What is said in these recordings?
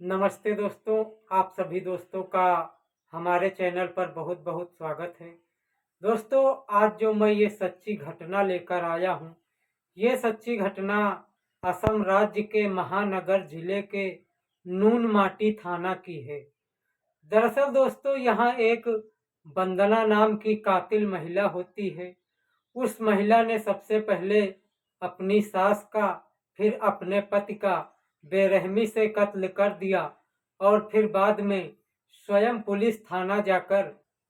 नमस्ते दोस्तों, आप सभी दोस्तों का हमारे चैनल पर बहुत बहुत स्वागत है। दोस्तों, आज जो मैं ये सच्ची घटना लेकर आया हूँ, ये सच्ची घटना असम राज्य के महानगर जिले के नूनमाटी थाना की है। दरअसल दोस्तों, यहाँ एक वंदना नाम की कातिल महिला होती है। उस महिला ने सबसे पहले अपनी सास का, फिर अपने पति का बेरहमी से कत्ल कर दिया और फिर बाद में स्वयं पुलिस थाना जाकर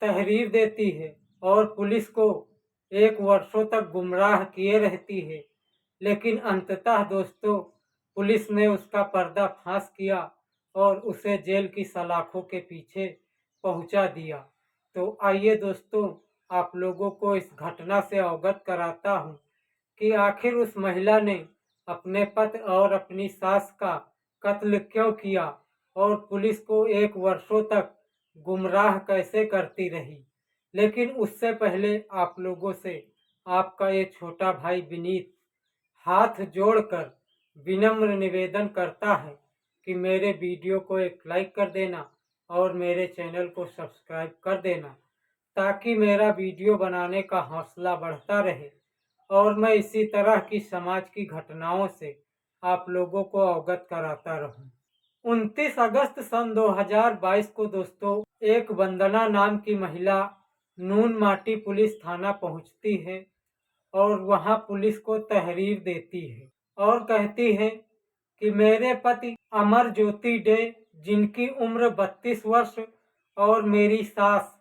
तहरीर देती है और पुलिस को एक वर्षों तक गुमराह किए रहती है। लेकिन अंततः दोस्तों, पुलिस ने उसका पर्दाफाश किया और उसे जेल की सलाखों के पीछे पहुंचा दिया। तो आइए दोस्तों, आप लोगों को इस घटना से अवगत कराता हूँ कि आखिर उस महिला ने अपने पति और अपनी सास का कत्ल क्यों किया और पुलिस को एक वर्षों तक गुमराह कैसे करती रही। लेकिन उससे पहले आप लोगों से आपका ये छोटा भाई विनीत हाथ जोड़कर विनम्र निवेदन करता है कि मेरे वीडियो को एक लाइक कर देना और मेरे चैनल को सब्सक्राइब कर देना, ताकि मेरा वीडियो बनाने का हौसला बढ़ता रहे और मैं इसी तरह की समाज की घटनाओं से आप लोगों को अवगत कराता रहूं। 29 अगस्त सन 2022 को दोस्तों, एक वंदना नाम की महिला नूनमाटी पुलिस थाना पहुंचती है और वहां पुलिस को तहरीर देती है और कहती है कि मेरे पति अमर ज्योति डे, जिनकी उम्र 32 वर्ष, और मेरी सास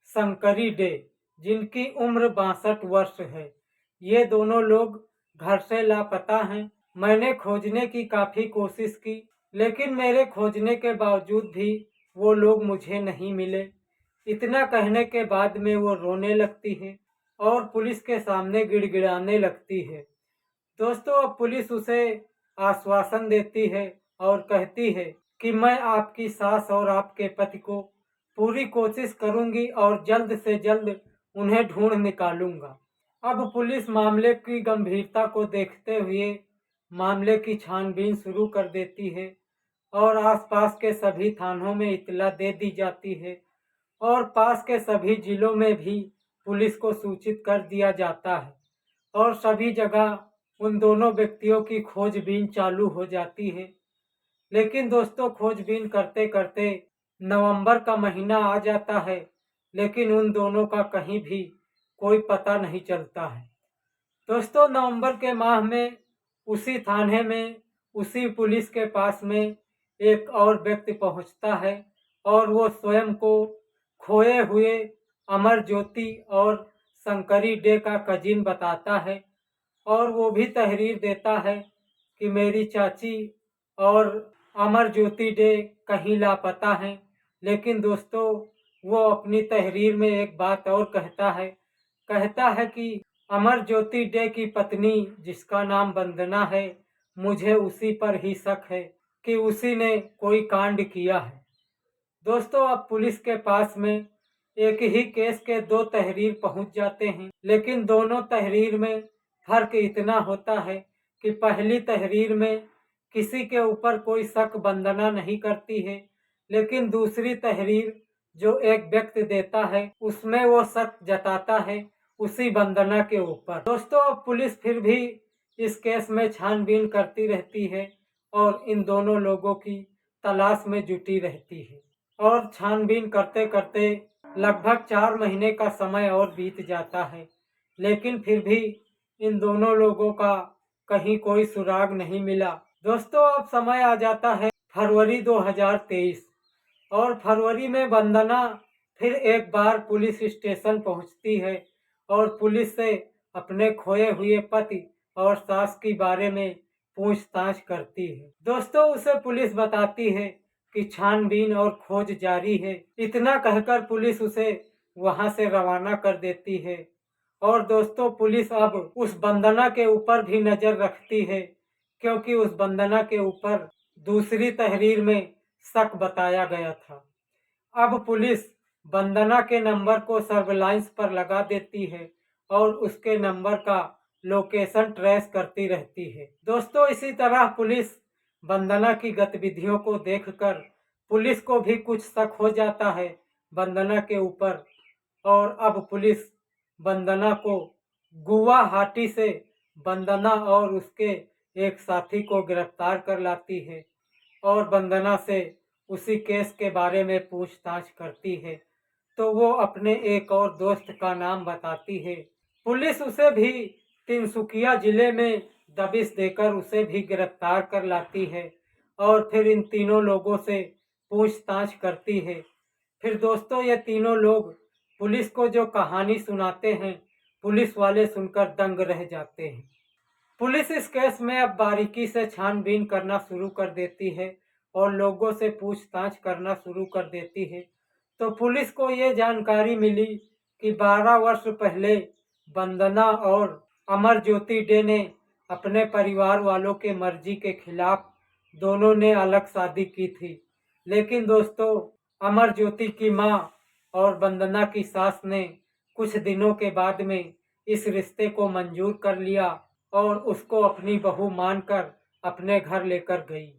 शंकरी डे, जिनकी उम्र 62 वर्ष है, ये दोनों लोग घर से लापता हैं। मैंने खोजने की काफी कोशिश की, लेकिन मेरे खोजने के बावजूद भी वो लोग मुझे नहीं मिले। इतना कहने के बाद में वो रोने लगती है और पुलिस के सामने गिड़गिड़ाने लगती है। दोस्तों, अब पुलिस उसे आश्वासन देती है और कहती है कि मैं आपकी सास और आपके पति को पूरी कोशिश करूंगी और जल्द से जल्द उन्हें ढूंढ निकालूंगा। अब पुलिस मामले की गंभीरता को देखते हुए मामले की छानबीन शुरू कर देती है और आसपास के सभी थानों में इत्तला दे दी जाती है और पास के सभी जिलों में भी पुलिस को सूचित कर दिया जाता है और सभी जगह उन दोनों व्यक्तियों की खोजबीन चालू हो जाती है। लेकिन दोस्तों, खोजबीन करते करते नवंबर का महीना आ जाता है, लेकिन उन दोनों का कहीं भी कोई पता नहीं चलता है। दोस्तों, नवंबर के माह में उसी थाने में, उसी पुलिस के पास में एक और व्यक्ति पहुंचता है और वो स्वयं को खोए हुए अमर ज्योति और शंकरी डे का कजिन बताता है और वो भी तहरीर देता है कि मेरी चाची और अमर ज्योति डे कहीं लापता हैं। लेकिन दोस्तों, वो अपनी तहरीर में एक बात और कहता है कि अमर ज्योति डे की पत्नी, जिसका नाम वंदना है, मुझे उसी पर ही शक है कि उसी ने कोई कांड किया है। दोस्तों, अब पुलिस के पास में एक ही केस के दो तहरीर पहुंच जाते हैं, लेकिन दोनों तहरीर में फर्क इतना होता है कि पहली तहरीर में किसी के ऊपर कोई शक वंदना नहीं करती है, लेकिन दूसरी तहरीर जो एक व्यक्ति देता है, उसमें वो शक जताता है उसी वंदना के ऊपर। दोस्तों, पुलिस फिर भी इस केस में छानबीन करती रहती है और इन दोनों लोगों की तलाश में जुटी रहती है और छानबीन करते करते लगभग 4 महीने का समय और बीत जाता है, लेकिन फिर भी इन दोनों लोगों का कहीं कोई सुराग नहीं मिला। दोस्तों, अब समय आ जाता है फरवरी 2023 और फरवरी में वंदना फिर एक बार पुलिस स्टेशन पहुंचती है और पुलिस से अपने खोए हुए पति और सास के बारे में पूछताछ करती है। दोस्तों, उसे पुलिस बताती है कि छानबीन और खोज जारी है। इतना कहकर पुलिस उसे वहां से रवाना कर देती है और दोस्तों, पुलिस अब उस वंदना के ऊपर भी नजर रखती है, क्योंकि उस वंदना के ऊपर दूसरी तहरीर में शक बताया गया था। अब पुलिस वंदना के नंबर को सर्विलांस पर लगा देती है और उसके नंबर का लोकेशन ट्रेस करती रहती है। दोस्तों, इसी तरह पुलिस वंदना की गतिविधियों को देखकर पुलिस को भी कुछ शक हो जाता है वंदना के ऊपर। और अब पुलिस वंदना को गुवाहाटी से वंदना और उसके एक साथी को गिरफ्तार कर लाती है और वंदना से उसी केस के बारे में पूछताछ करती है। तो वो अपने एक और दोस्त का नाम बताती है। पुलिस उसे भी तिनसुकिया जिले में दबिश देकर उसे भी गिरफ्तार कर लाती है और फिर इन तीनों लोगों से पूछताछ करती है। फिर दोस्तों ये तीनों लोग पुलिस को जो कहानी सुनाते हैं, पुलिस वाले सुनकर दंग रह जाते हैं। पुलिस इस केस में अब बारीकी से छानबीन करना शुरू कर देती है और लोगों से पूछताछ करना शुरू कर देती है। तो पुलिस को ये जानकारी मिली कि 12 वर्ष पहले वंदना और अमरज्योति डे ने अपने परिवार वालों के मर्जी के खिलाफ दोनों ने अलग शादी की थी। लेकिन दोस्तों अमरज्योति की माँ और वंदना की सास ने कुछ दिनों के बाद में इस रिश्ते को मंजूर कर लिया और उसको अपनी बहू मानकर अपने घर लेकर गई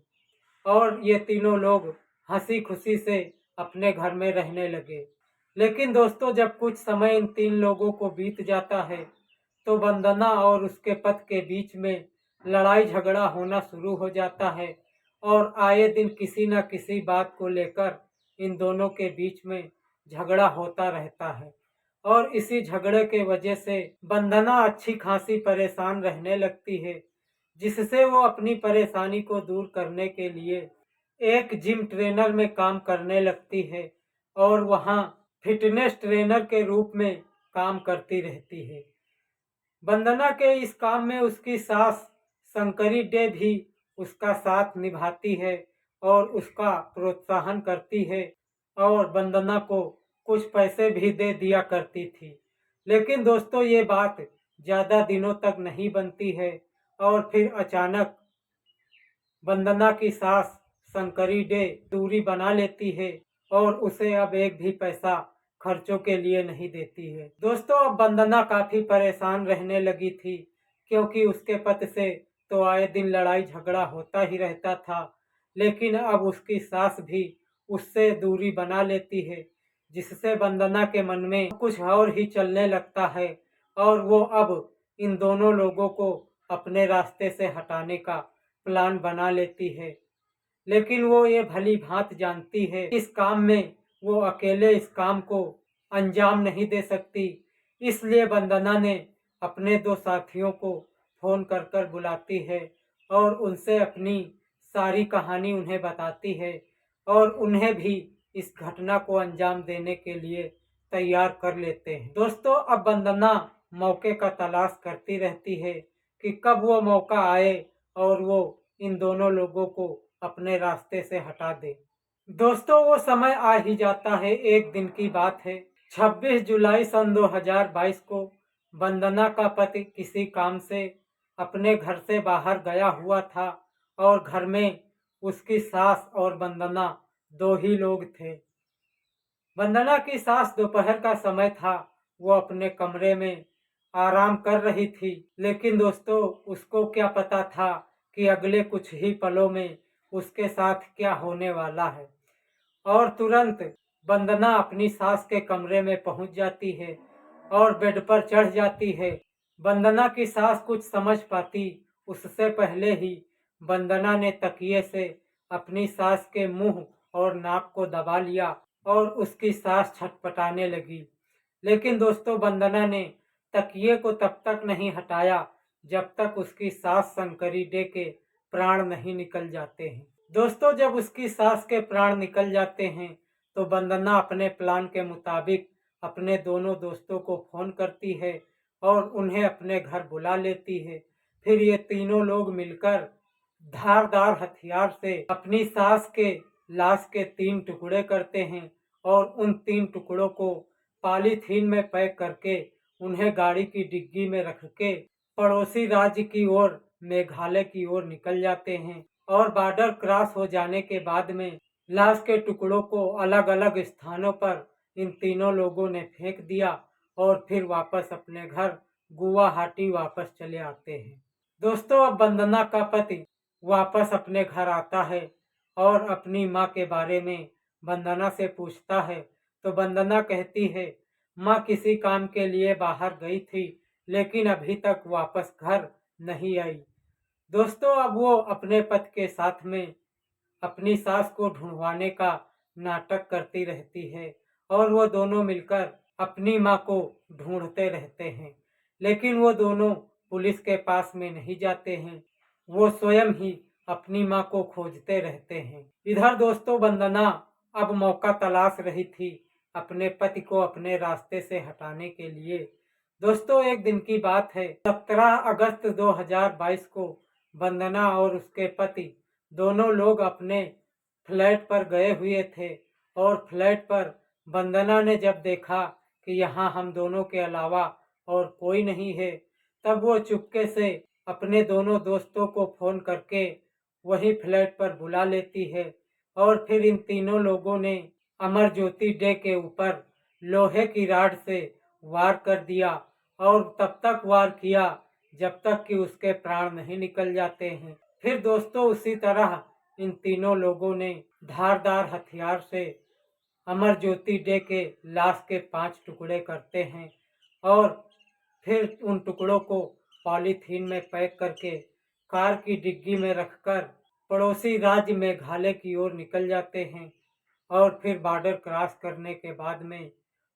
और ये तीनों लोग हंसी खुशी से अपने घर में रहने लगे। लेकिन दोस्तों जब कुछ समय इन तीन लोगों को बीत जाता है तो वंदना और उसके पति के बीच में लड़ाई झगड़ा होना शुरू हो जाता है और आए दिन किसी न किसी बात को लेकर इन दोनों के बीच में झगड़ा होता रहता है। और इसी झगड़े के वजह से वंदना अच्छी खासी परेशान रहने लगती है, जिससे वो अपनी परेशानी को दूर करने के लिए एक जिम ट्रेनर में काम करने लगती है और वहाँ फिटनेस ट्रेनर के रूप में काम करती रहती है। वंदना के इस काम में उसकी सास शंकरी डे भी उसका साथ निभाती है और उसका प्रोत्साहन करती है और वंदना को कुछ पैसे भी दे दिया करती थी। लेकिन दोस्तों ये बात ज़्यादा दिनों तक नहीं बनती है और फिर अचानक वंदना की सास शंकरी डे दूरी बना लेती है और उसे अब एक भी पैसा खर्चों के लिए नहीं देती है। दोस्तों अब वंदना काफी परेशान रहने लगी थी क्योंकि उसके पति से तो आए दिन लड़ाई झगड़ा होता ही रहता था। लेकिन अब उसकी सास भी उससे दूरी बना लेती है, जिससे वंदना के मन में कुछ और ही चलने लगता है और वो अब इन दोनों लोगों को अपने रास्ते से हटाने का प्लान बना लेती है। लेकिन वो ये भली भांति जानती है इस काम में वो अकेले इस काम को अंजाम नहीं दे सकती। इसलिए वंदना ने अपने दो साथियों को फोन कर कर बुलाती है और उनसे अपनी सारी कहानी उन्हें बताती है और उन्हें भी इस घटना को अंजाम देने के लिए तैयार कर लेते हैं। दोस्तों अब वंदना मौके का तलाश करती रहती है कि कब वो मौका आए और वो इन दोनों लोगों को अपने रास्ते से हटा दे। दोस्तों वो समय आ ही जाता है। एक दिन की बात है, 26 जुलाई सन 2022 को वंदना का पति किसी काम से अपने घर से बाहर गया हुआ था और घर में उसकी सास और वंदना दो ही लोग थे। वंदना की सास दोपहर का समय था, वो अपने कमरे में आराम कर रही थी। लेकिन दोस्तों उसको क्या पता था कि अगले कुछ ही पलों में उसके साथ क्या होने वाला है। और तुरंत वंदना अपनी सास के कमरे में पहुंच जाती है और बेड पर चढ़ जाती है। वंदना की सास कुछ समझ पाती उससे पहले ही वंदना ने तकिए से अपनी सास के मुंह और नाक को दबा लिया और उसकी सास छटपटाने लगी। लेकिन दोस्तों वंदना ने तकिए को तब तक नहीं हटाया जब तक उसकी सास शंकरी डे के प्राण नहीं निकल जाते हैं। दोस्तों जब उसकी सास के प्राण निकल जाते हैं तो वंदना अपने प्लान के मुताबिक अपने दोनों दोस्तों को फोन करती है और उन्हें अपने घर बुला लेती है। फिर ये तीनों लोग मिलकर धारदार हथियार से अपनी सास के लाश के 3 टुकड़े करते हैं और उन 3 टुकड़ों को पॉलीथीन में पैक करके उन्हें गाड़ी की डिग्गी में रख के पड़ोसी राज्य की ओर मेघालय की ओर निकल जाते हैं और बॉर्डर क्रॉस हो जाने के बाद में लाश के टुकड़ों को अलग अलग स्थानों पर इन तीनों लोगों ने फेंक दिया और फिर वापस अपने घर गुवाहाटी वापस चले आते हैं। दोस्तों अब वंदना का पति वापस अपने घर आता है और अपनी माँ के बारे में वंदना से पूछता है, तो वंदना कहती है, माँ किसी काम के लिए बाहर गई थी, लेकिन अभी तक वापस घर नहीं आई। दोस्तों, अब वो अपने पति के साथ में अपनी सास को ढूंढवाने का नाटक करती रहती है और वो दोनों मिलकर अपनी माँ को ढूंढते रहते हैं। लेकिन वो दोनों पुलिस के पास में नहीं जाते हैं, वो स्वयं ही अपनी माँ को खोजते रहते हैं। इधर दोस्तों, वंदना अब मौका तलाश रही थी अपने पति को अपने रास्ते से हटाने के लिए। दोस्तों, एक दिन की बात है, 17 अगस्त 2022 को वंदना और उसके पति दोनों लोग अपने फ्लैट पर गए हुए थे और फ्लैट पर वंदना ने जब देखा कि यहाँ हम दोनों के अलावा और कोई नहीं है, तब वो चुपके से अपने दोनों दोस्तों को फोन करके वही फ्लैट पर बुला लेती है और फिर इन तीनों लोगों ने अमर ज्योति डे के ऊपर लोहे की राड से वार कर दिया और तब तक वार किया जब तक कि उसके प्राण नहीं निकल जाते हैं। फिर दोस्तों, उसी तरह इन तीनों लोगों ने धारदार हथियार से अमर ज्योति डे के लाश के 5 टुकड़े करते हैं और फिर उन टुकड़ों को पॉलीथीन में पैक करके कार की डिग्गी में रखकर पड़ोसी राज्य मेघालय की ओर निकल जाते हैं और फिर बॉर्डर क्रॉस करने के बाद में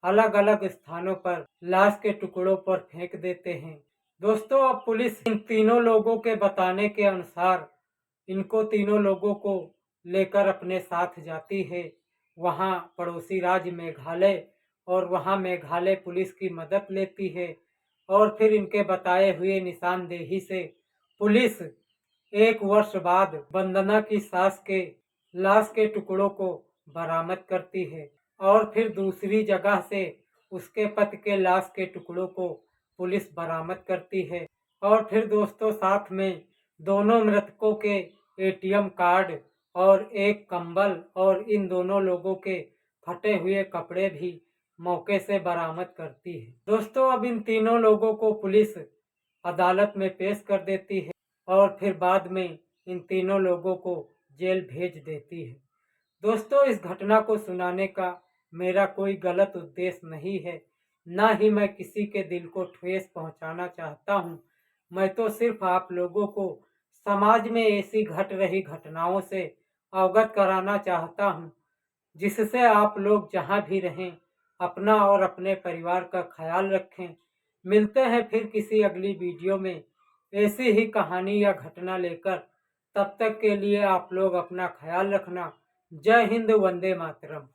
अलग अलग स्थानों पर लाश के टुकड़ों पर फेंक देते हैं। दोस्तों, अब पुलिस इन तीनों लोगों के बताने के अनुसार इनको तीनों लोगों को लेकर अपने साथ जाती है वहां पड़ोसी राज्य मेघालय और वहां मेघालय पुलिस की मदद लेती है और फिर इनके बताए हुए निशानदेही से पुलिस 1 वर्ष बाद वंदना की सास के लाश के टुकड़ों को बरामद करती है और फिर दूसरी जगह से उसके पति के लाश के टुकड़ों को पुलिस बरामद करती है और फिर दोस्तों, साथ में दोनों मृतकों के एटीएम कार्ड और एक कंबल और इन दोनों लोगों के फटे हुए कपड़े भी मौके से बरामद करती है। दोस्तों, अब इन तीनों लोगों को पुलिस अदालत में पेश कर देती है और फिर बाद में इन तीनों लोगों को जेल भेज देती है। दोस्तों, इस घटना को सुनाने का मेरा कोई गलत उद्देश्य नहीं है, ना ही मैं किसी के दिल को ठेस पहुंचाना चाहता हूं। मैं तो सिर्फ आप लोगों को समाज में ऐसी घट रही घटनाओं से अवगत कराना चाहता हूं, जिससे आप लोग जहां भी रहें अपना और अपने परिवार का ख्याल रखें। मिलते हैं फिर किसी अगली वीडियो में ऐसी ही कहानी या घटना लेकर। तब तक के लिए आप लोग अपना ख्याल रखना। जय हिंद, वंदे मातरम।